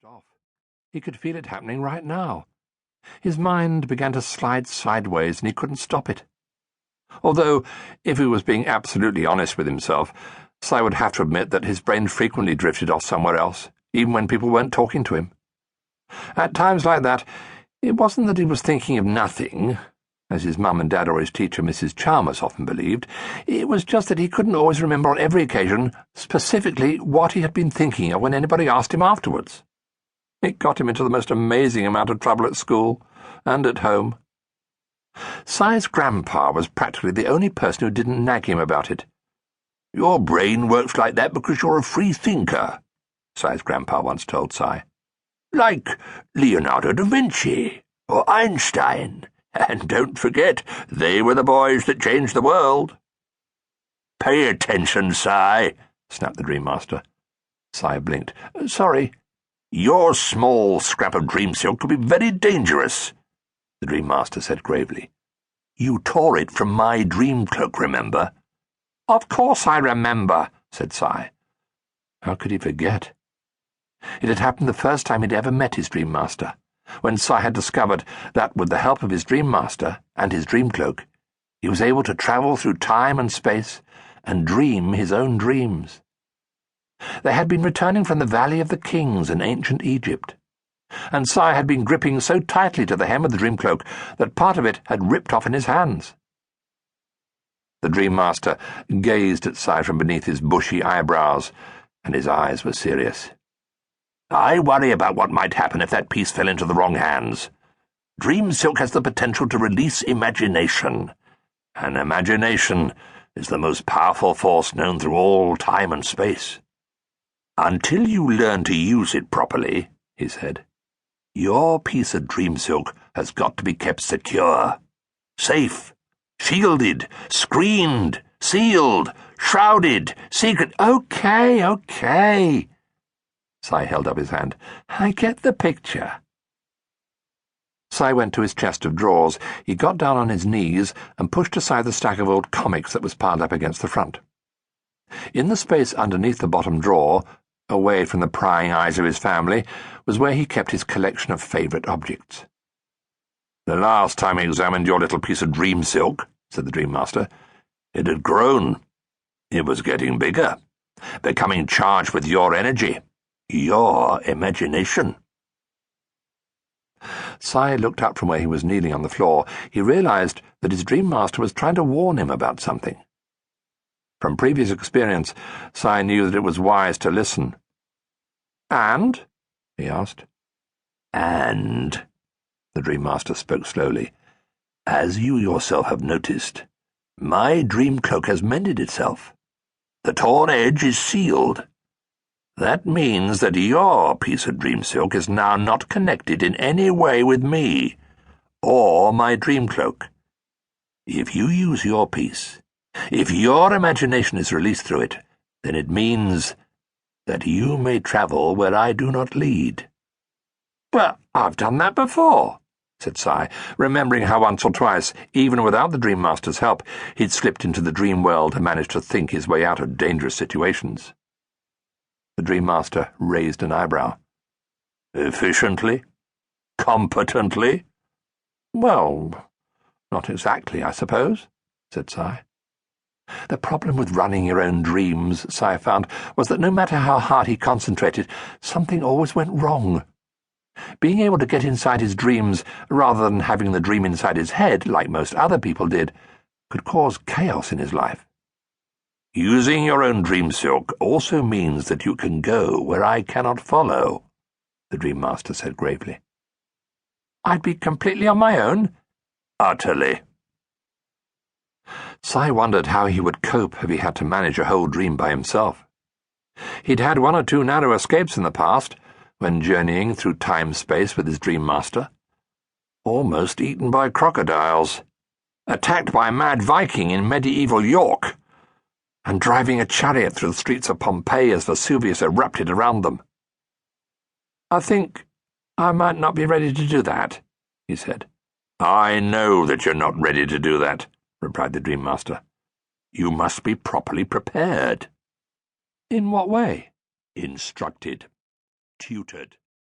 off. He could feel it happening right now. His mind began to slide sideways and he couldn't stop it. Although, if he was being absolutely honest with himself, Si would have to admit that his brain frequently drifted off somewhere else, even when people weren't talking to him. At times like that, it wasn't that he was thinking of nothing, as his mum and dad or his teacher, Mrs. Chalmers, often believed. It was just that he couldn't always remember on every occasion specifically what he had been thinking of when anybody asked him afterwards. It got him into the most amazing amount of trouble at school and at home. Si's grandpa was practically the only person who didn't nag him about it. "Your brain works like that because you're a free thinker," Si's grandpa once told Si. "Like Leonardo da Vinci or Einstein. And don't forget, they were the boys that changed the world." "Pay attention, Si," snapped the Dream Master. Si blinked. "Sorry." "Your small scrap of dream silk could be very dangerous," the Dream Master said gravely. "You tore it from my dream cloak, remember?" "Of course I remember," said Si. How could he forget? It had happened the first time he'd ever met his Dream Master, when Si had discovered that, with the help of his Dream Master and his dream cloak, he was able to travel through time and space and dream his own dreams. They had been returning from the Valley of the Kings in ancient Egypt, and Si had been gripping so tightly to the hem of the dream cloak that part of it had ripped off in his hands. The Dream Master gazed at Si from beneath his bushy eyebrows, and his eyes were serious. "I worry about what might happen if that piece fell into the wrong hands. Dream silk has the potential to release imagination, and imagination is the most powerful force known through all time and space. Until you learn to use it properly," he said, "your piece of dream silk has got to be kept secure, safe, shielded, screened, sealed, shrouded, secret." Okay. Si held up his hand. "I get the picture." Si went to his chest of drawers. He got down on his knees and pushed aside the stack of old comics that was piled up against the front. In the space underneath the bottom drawer, away from the prying eyes of his family, was where he kept his collection of favourite objects. "The last time I examined your little piece of dream silk," said the Dream Master, "it had grown. It was getting bigger, becoming charged with your energy, your imagination." Si looked up from where he was kneeling on the floor. He realized that his Dream Master was trying to warn him about something. From previous experience, Si knew that it was wise to listen. "And?" he asked. "And," the Dream Master spoke slowly, "as you yourself have noticed, my dream cloak has mended itself. The torn edge is sealed. That means that your piece of dream silk is now not connected in any way with me or my dream cloak. If you use your piece, if your imagination is released through it, then it means that you may travel where I do not lead." "But I've done that before," said Si, remembering how once or twice, even without the Dream Master's help, he'd slipped into the dream world and managed to think his way out of dangerous situations. The Dream Master raised an eyebrow. "Efficiently? Competently?" "Well, not exactly, I suppose," said Si. The problem with running your own dreams, Si found, was that no matter how hard he concentrated, something always went wrong. Being able to get inside his dreams, rather than having the dream inside his head, like most other people did, could cause chaos in his life. "Using your own dream silk also means that you can go where I cannot follow," the Dream Master said gravely. "I'd be completely on my own?" "Utterly." Si wondered how he would cope if he had to manage a whole dream by himself. He'd had one or two narrow escapes in the past, when journeying through time-space with his Dream Master. Almost eaten by crocodiles, attacked by a mad Viking in medieval York, and driving a chariot through the streets of Pompeii as Vesuvius erupted around them. "I think I might not be ready to do that," he said. "I know that you're not ready to do that," replied the Dream Master. "You must be properly prepared." "In what way?" "Instructed. Tutored.